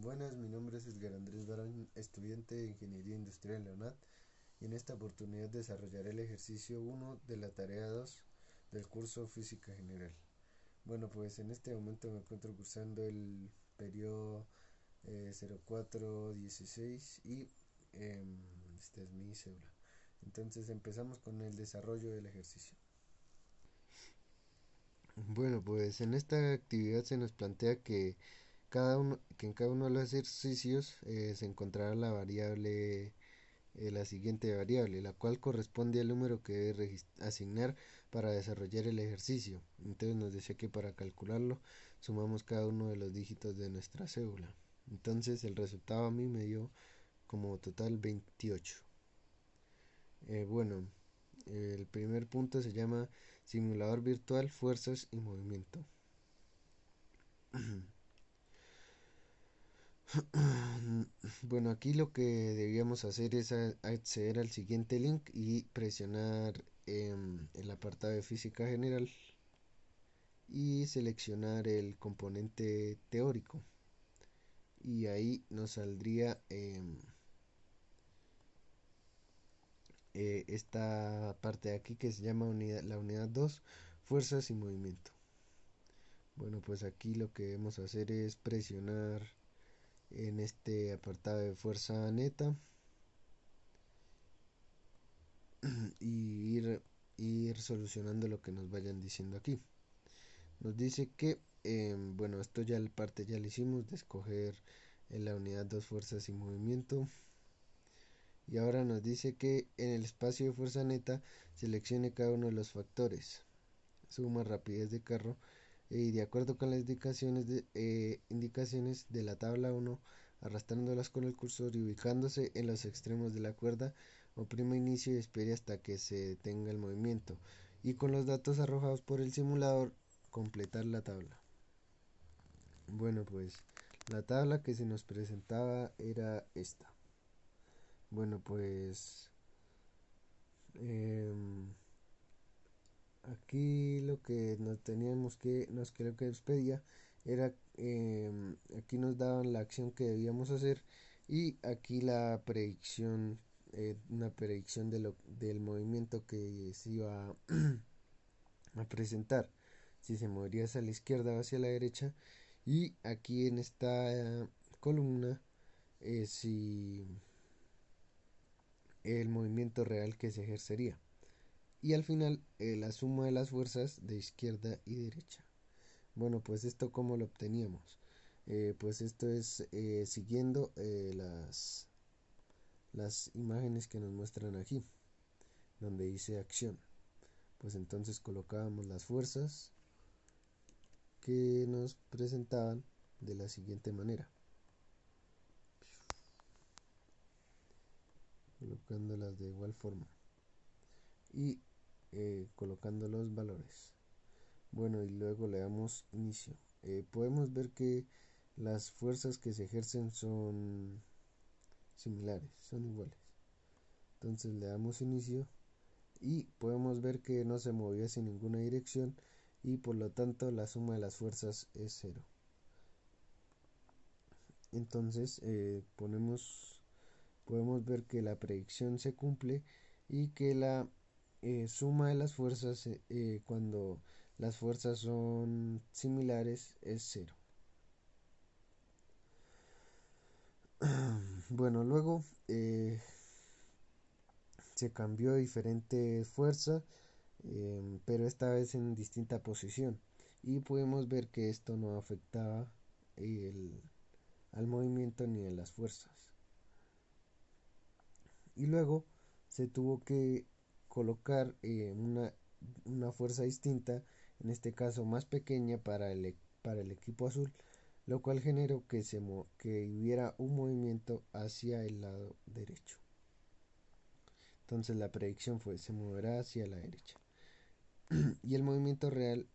Buenas, mi nombre es Edgar Andrés Barón, estudiante de Ingeniería Industrial en la UNAD, y en esta oportunidad desarrollaré el ejercicio 1 de la tarea 2 del curso Física General. Bueno, pues en este momento me encuentro cursando el periodo 0416 y esta es mi cédula. Entonces empezamos con el desarrollo del ejercicio. Bueno, pues en esta actividad se nos plantea que en cada uno de los ejercicios se encontrará la variable, la siguiente variable, la cual corresponde al número que debe asignar para desarrollar el ejercicio. Entonces nos decía que para calcularlo sumamos cada uno de los dígitos de nuestra cédula. Entonces el resultado a mí me dio como total 28. Bueno, el primer punto se llama simulador virtual, fuerzas y movimiento. Bueno, aquí lo que debíamos hacer es acceder al siguiente link y presionar el apartado de física general y seleccionar el componente teórico, y ahí nos saldría esta parte de aquí que se llama la unidad 2, fuerzas y movimiento. Bueno, pues aquí lo que debemos hacer es presionar en este apartado de fuerza neta y ir solucionando lo que nos vayan diciendo aquí. Nos dice que, bueno, esto ya la parte ya lo hicimos de escoger en la unidad 2 fuerzas y movimiento. Y ahora nos dice que en el espacio de fuerza neta seleccione cada uno de los factores: suma, rapidez de carro, y de acuerdo con las indicaciones de la tabla 1, arrastrándolas con el cursor y ubicándose en los extremos de la cuerda, oprima inicio y espere hasta que se detenga el movimiento. Y con los datos arrojados por el simulador, completar la tabla. Bueno, pues la tabla que se nos presentaba era esta. Bueno, pues aquí lo que lo que nos pedía era, aquí nos daban la acción que debíamos hacer, y aquí la predicción, una predicción del movimiento que se iba a presentar, si se movería hacia la izquierda o hacia la derecha, y aquí en esta columna, si el movimiento real que se ejercería, y al final la suma de las fuerzas de izquierda y derecha. Bueno, pues esto cómo lo obteníamos. Pues esto es siguiendo las imágenes que nos muestran aquí, donde dice acción. Pues entonces colocábamos las fuerzas que nos presentaban de la siguiente manera, colocándolas de igual forma y colocando los valores. Bueno, y luego le damos inicio. Podemos ver que las fuerzas que se ejercen son similares, son iguales. Entonces le damos inicio y podemos ver que no se movió hacia ninguna dirección, y por lo tanto la suma de las fuerzas es cero. Entonces podemos ver que la predicción se cumple y que la suma de las fuerzas, cuando las fuerzas son similares, es cero. Bueno, luego se cambió a diferente fuerza, pero esta vez en distinta posición, y podemos ver que esto no afectaba al movimiento ni a las fuerzas. Y luego se tuvo que colocar una fuerza distinta, en este caso más pequeña para el equipo azul, lo cual generó que hubiera un movimiento hacia el lado derecho. Entonces la predicción fue: se moverá hacia la derecha. Y el movimiento real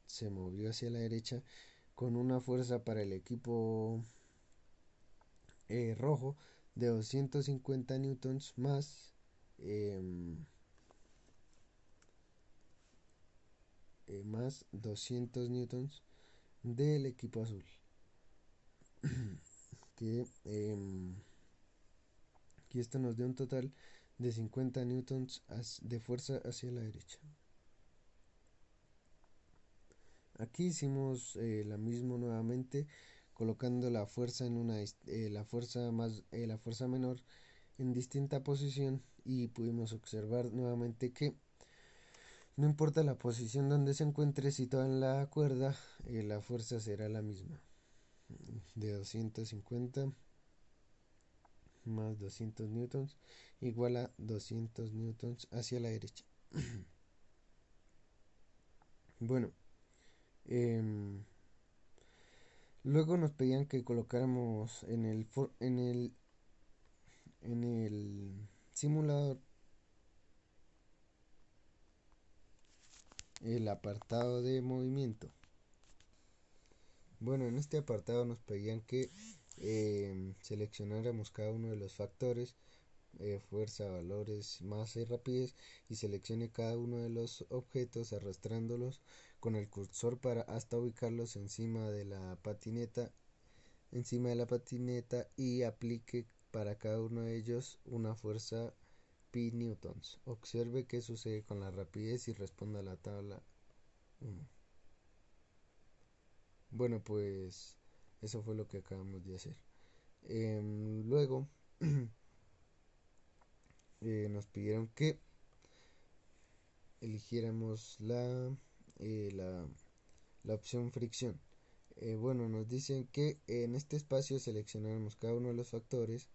se movió hacia la derecha con una fuerza para el equipo rojo de 250 newtons más 200 newtons del equipo azul. que esto nos dé un total de 50 newtons de fuerza hacia la derecha. Aquí hicimos la misma nuevamente, colocando la fuerza en la fuerza menor en distinta posición, y pudimos observar nuevamente que no importa la posición donde se encuentre situada en la cuerda, la fuerza será la misma, de 250 más 200 newtons igual a 200 newtons hacia la derecha. Bueno, luego nos pedían que colocáramos en el simulador el apartado de movimiento. Bueno, en este apartado nos pedían que seleccionáramos cada uno de los factores, fuerza, valores, masa y rapidez, y seleccione cada uno de los objetos arrastrándolos con el cursor para hasta ubicarlos encima de la patineta, y aplique para cada uno de ellos una fuerza pi newtons. Observe qué sucede con la rapidez y responda a la tabla 1. Bueno, pues eso fue lo que acabamos de hacer. Luego nos pidieron que eligiéramos la opción fricción. Bueno, nos dicen que en este espacio seleccionaremos cada uno de los factores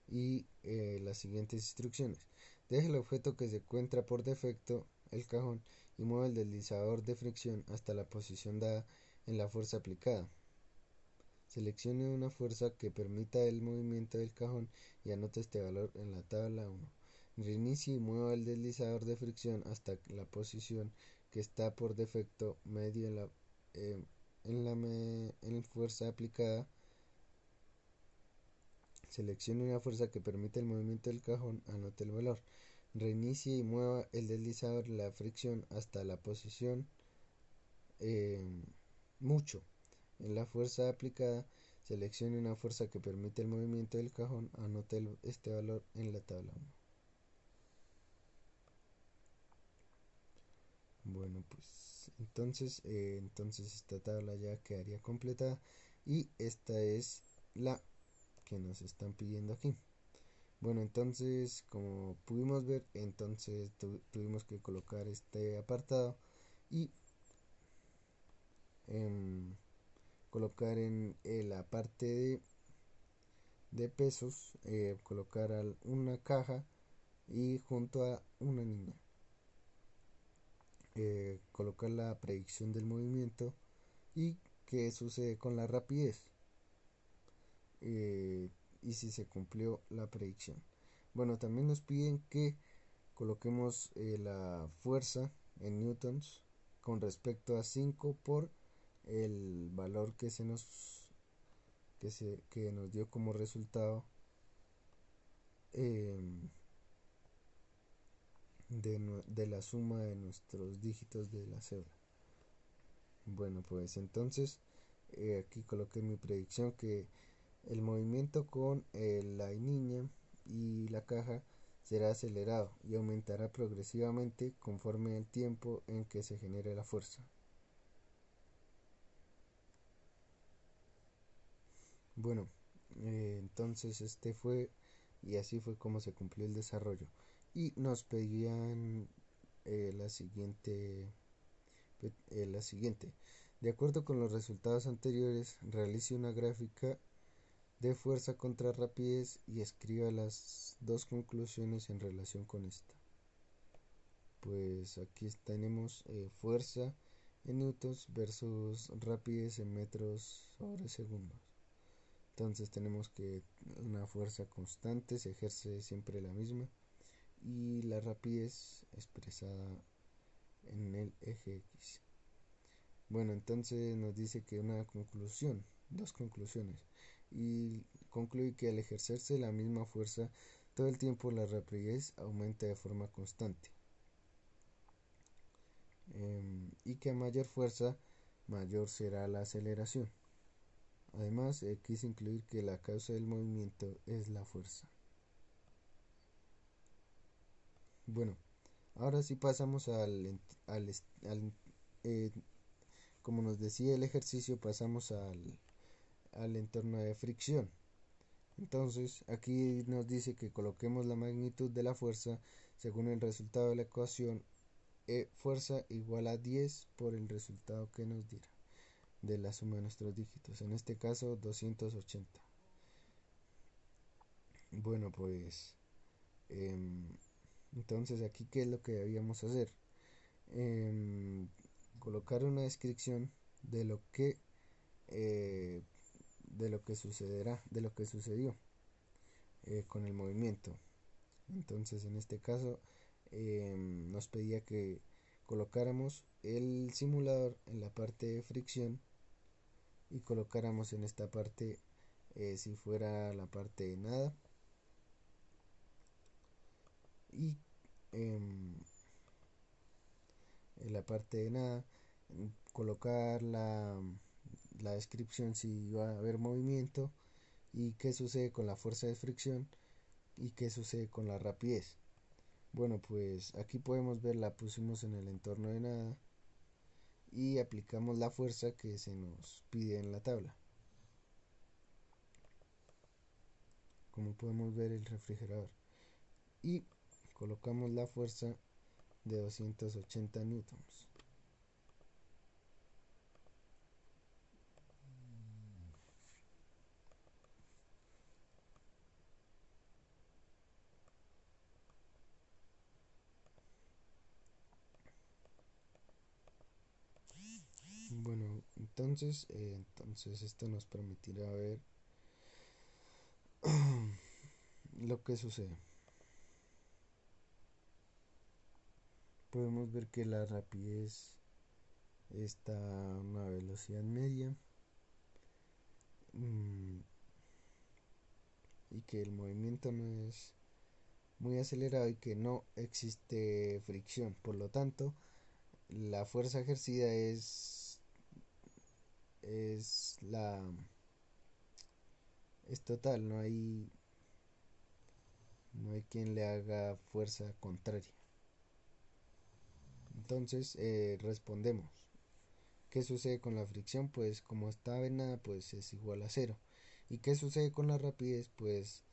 y las siguientes instrucciones. Deje el objeto que se encuentra por defecto, el cajón, y mueva el deslizador de fricción hasta la posición dada en la fuerza aplicada. Seleccione una fuerza que permita el movimiento del cajón y anote este valor en la tabla 1. Reinicie y mueva el deslizador de fricción hasta la posición que está por defecto medio en fuerza aplicada. Seleccione una fuerza que permita el movimiento del cajón, anote el valor. Reinicie y mueva el deslizador de la fricción hasta la posición eh, mucho en la fuerza aplicada. Seleccione una fuerza que permite el movimiento del cajón, anote este valor en la tabla 1. Bueno, pues entonces esta tabla ya quedaría completada, y esta es la que nos están pidiendo aquí. Bueno, entonces como pudimos ver, entonces tuvimos que colocar este apartado y colocar en la parte de pesos, colocar una caja y junto a una niña, colocar la predicción del movimiento y qué sucede con la rapidez, y si se cumplió la predicción. Bueno, también nos piden que coloquemos la fuerza en newtons con respecto a 5 por el valor que nos dio como resultado eh, de la suma de nuestros dígitos de la cédula. Bueno, pues entonces aquí coloqué mi predicción que el movimiento con la niña y la caja será acelerado y aumentará progresivamente conforme el tiempo en que se genere la fuerza. Bueno, entonces y así fue como se cumplió el desarrollo. Y nos pedían la siguiente. De acuerdo con los resultados anteriores, realice una gráfica de fuerza contra rapidez y escriba las dos conclusiones en relación con esta. Pues aquí tenemos fuerza en newtons versus rapidez en metros sobre segundos. Entonces tenemos que una fuerza constante se ejerce siempre la misma, y la rapidez expresada en el eje X. Bueno, entonces nos dice que dos conclusiones, y concluye que al ejercerse la misma fuerza todo el tiempo, la rapidez aumenta de forma constante, y que a mayor fuerza, mayor será la aceleración. Además, quise incluir que la causa del movimiento es la fuerza. Bueno, ahora sí pasamos eh, como nos decía el ejercicio, pasamos al entorno de fricción. Entonces, aquí nos dice que coloquemos la magnitud de la fuerza según el resultado de la ecuación fuerza igual a 10 por el resultado que nos diera de la suma de nuestros dígitos, en este caso 280. Bueno, pues entonces aquí qué es lo que debíamos hacer. Em, Colocar una descripción de lo que eh, sucederá, de lo que sucedió con el movimiento. Entonces en este caso nos pedía que colocáramos el simulador en la parte de fricción y colocáramos en esta parte, si fuera la parte de nada, y en la parte de nada colocar la descripción si va a haber movimiento y qué sucede con la fuerza de fricción y qué sucede con la rapidez. Bueno, pues aquí podemos ver, la pusimos en el entorno de nada y aplicamos la fuerza que se nos pide en la tabla. Como podemos ver, el refrigerador. Y colocamos la fuerza de 280 newtons. Bueno, entonces esto nos permitirá ver lo que sucede. Podemos ver que la rapidez está a una velocidad media y que el movimiento no es muy acelerado y que no existe fricción. Por lo tanto, la fuerza ejercida es la es total, no hay quien le haga fuerza contraria. Entonces respondemos. ¿Qué sucede con la fricción? Pues como está en nada, pues es igual a cero. ¿Y qué sucede con la rapidez? Pues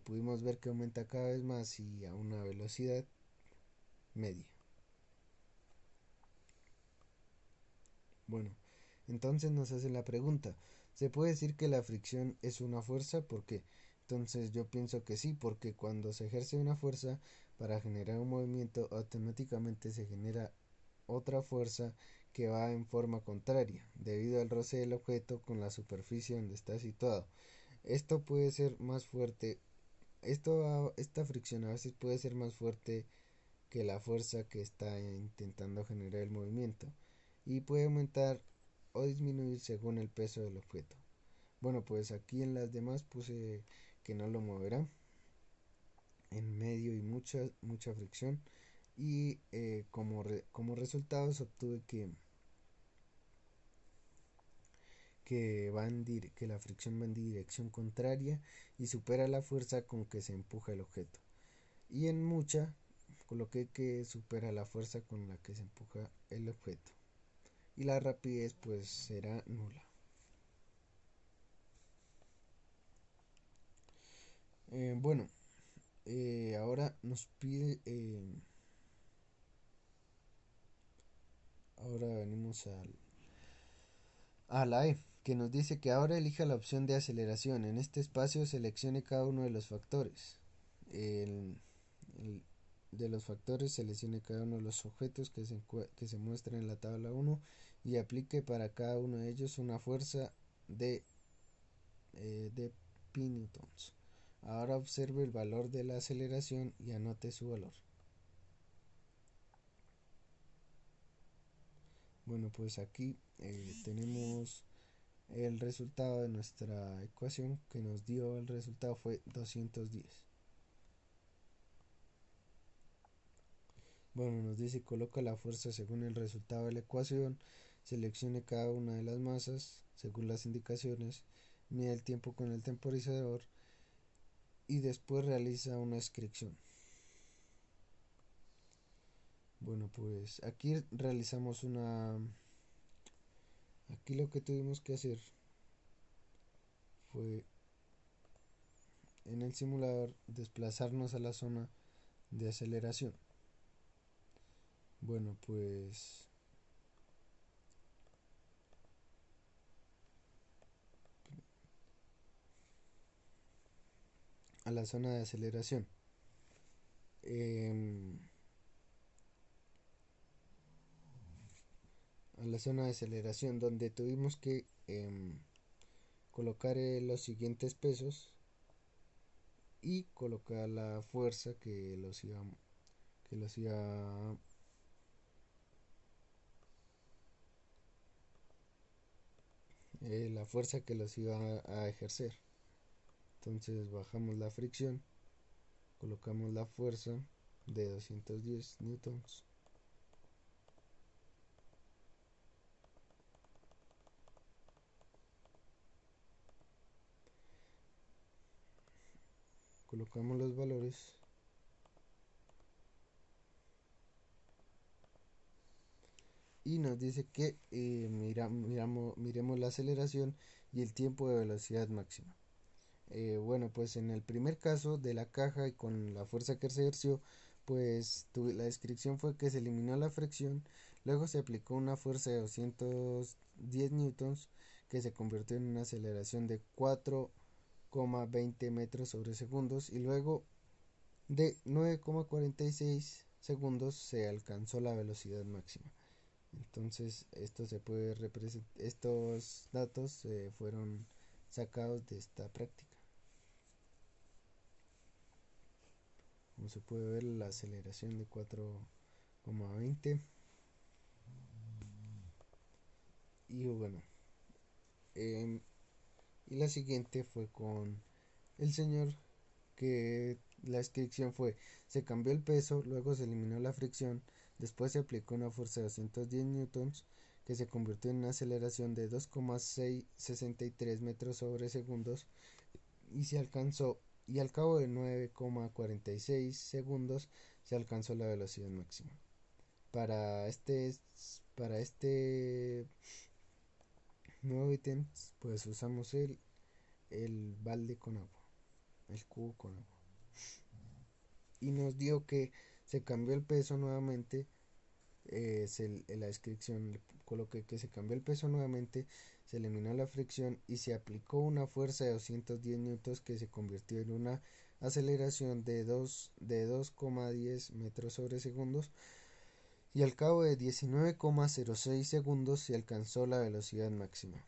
pudimos ver que aumenta cada vez más y a una velocidad media. Bueno, entonces nos hace la pregunta, ¿se puede decir que la fricción es una fuerza? ¿Por qué? Entonces yo pienso que sí, porque cuando se ejerce una fuerza para generar un movimiento, automáticamente se genera otra fuerza que va en forma contraria, debido al roce del objeto con la superficie donde está situado. Esto puede ser más fuerte, esta fricción a veces puede ser más fuerte que la fuerza que está intentando generar el movimiento y puede aumentar o disminuir según el peso del objeto. Bueno, pues aquí en las demás puse que no lo moverá en medio y mucha fricción y como resultados obtuve que la fricción va en dirección contraria y supera la fuerza con que se empuja el objeto. Y en mucha coloqué que supera la fuerza con la que se empuja el objeto. Y la rapidez pues será nula. Bueno, ahora nos pide, ahora venimos a la E, que nos dice que ahora elija la opción de aceleración. En este espacio seleccione cada uno de los factores. El, el, de los factores seleccione cada uno de los objetos que se muestran en la tabla 1 y aplique para cada uno de ellos una fuerza de pi newtons. Ahora observe el valor de la aceleración y anote su valor. Bueno, pues aquí tenemos el resultado de nuestra ecuación, que nos dio el resultado fue 210. Bueno, nos dice coloca la fuerza según el resultado de la ecuación. seleccione cada una de las masas según las indicaciones, mide el tiempo con el temporizador y después realiza una descripción. Bueno, pues aquí realizamos aquí lo que tuvimos que hacer fue en el simulador desplazarnos a la zona de aceleración. Bueno, pues a la zona de aceleración. A la zona de aceleración donde tuvimos que colocar los siguientes pesos y colocar la fuerza que los iba la fuerza que los iba a ejercer. Entonces bajamos la fricción, colocamos la fuerza de 210 newtons, colocamos los valores y nos dice que miremos la aceleración y el tiempo de velocidad máxima. Bueno, pues en el primer caso de la caja y con la fuerza que se ejerció, pues la descripción fue que se eliminó la fricción, luego se aplicó una fuerza de 210 newtons que se convirtió en una aceleración de 4,20 metros sobre segundos y luego de 9,46 segundos se alcanzó la velocidad máxima. Entonces estos datos fueron sacados de esta práctica. Como se puede ver, la aceleración de 4,20. Y bueno, y la siguiente fue con el señor, que la descripción fue: se cambió el peso, luego se eliminó la fricción, después se aplicó una fuerza de 210 newtons que se convirtió en una aceleración de 2,663 metros sobre segundos y se alcanzó, y al cabo de 9,46 segundos se alcanzó la velocidad máxima. Para este nuevo ítem, pues usamos el balde con agua, el cubo con agua. Y nos dio que se cambió el peso nuevamente. En la descripción coloqué que se cambió el peso nuevamente, se eliminó la fricción y se aplicó una fuerza de 210 newtons que se convirtió en una aceleración de 2,10 metros sobre segundos y al cabo de 19,06 segundos se alcanzó la velocidad máxima.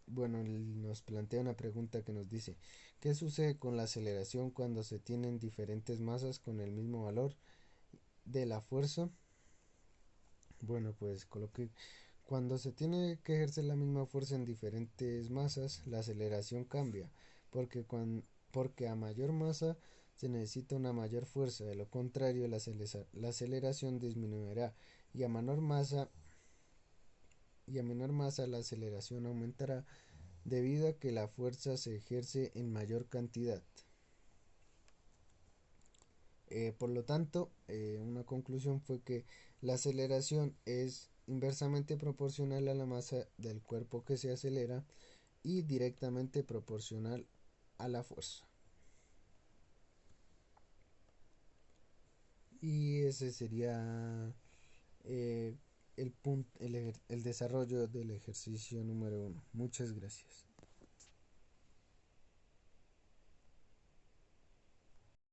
Bueno, nos plantea una pregunta que nos dice: ¿qué sucede con la aceleración cuando se tienen diferentes masas con el mismo valor de la fuerza? Bueno, pues coloqué: cuando se tiene que ejercer la misma fuerza en diferentes masas, la aceleración cambia, porque, porque a mayor masa se necesita una mayor fuerza, de lo contrario la aceleración disminuirá y a menor masa la aceleración aumentará debido a que la fuerza se ejerce en mayor cantidad. Por lo tanto, una conclusión fue que la aceleración es inversamente proporcional a la masa del cuerpo que se acelera y directamente proporcional a la fuerza. Y ese sería el desarrollo del ejercicio número 1. Muchas gracias.